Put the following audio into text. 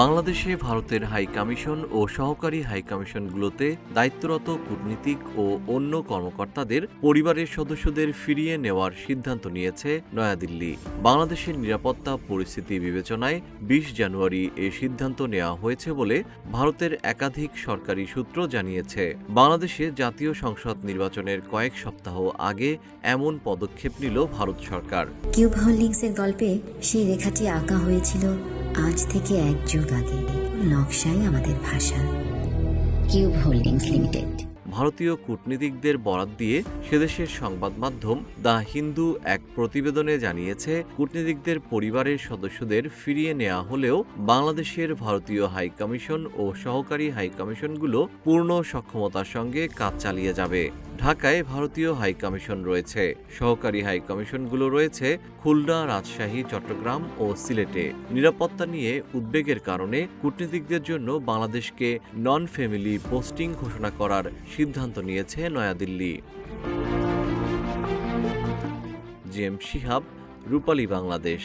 বাংলাদেশে ভারতের high commission ও সহকারী হাই কমিশনগুলোতে দায়িত্বরত কূটনীতিক ও অন্য কর্মকর্তাদের পরিবারের সদস্যদের ফিরিয়ে নেওয়ার সিদ্ধান্ত নিয়েছে নয়াদিল্লি। বাংলাদেশের নিরাপত্তা পরিস্থিতি বিবেচনায় ২০ জানুয়ারি এ সিদ্ধান্ত নেওয়া হয়েছে বলে ভারতের একাধিক সরকারি সূত্র জানিয়েছে। বাংলাদেশে জাতীয় সংসদ নির্বাচনের কয়েক সপ্তাহ আগে এমন পদক্ষেপ নিল ভারত সরকার। কিউব হোল্ডিংসের গল্পে সেই রেখাটি আঁকা হয়েছিল আজ থেকে ১ যুগ আগে। নকশাই আমাদের ভাষা। Cube holdings limited. ভারতীয় কূটনীতিকদের বরাত দিয়ে সেদেশের সংবাদ মাধ্যম দ্য হিন্দু এক প্রতিবেদনে জানিয়েছে, কূটনীতিকদের পরিবারের সদস্যদের ফিরিয়ে নেওয়া হলেও বাংলাদেশের ভারতীয় হাই কমিশন ও সহকারী হাই কমিশনগুলো পূর্ণ সক্ষমতার সঙ্গে কাজ চালিয়ে যাবে। ঢাকায় ভারতীয় হাই কমিশন রয়েছে, সহকারী হাই কমিশনগুলো রয়েছে খুলনা, রাজশাহী, চট্টগ্রাম ও সিলেটে। নিরাপত্তা নিয়ে উদ্বেগের কারণে কূটনীতিকদের জন্য বাংলাদেশকে নন ফ্যামিলি পোস্টিং ঘোষণা করার সিদ্ধান্ত নিয়েছে নয়াদিল্লি। জিএম শিহাব, রূপালী বাংলাদেশ।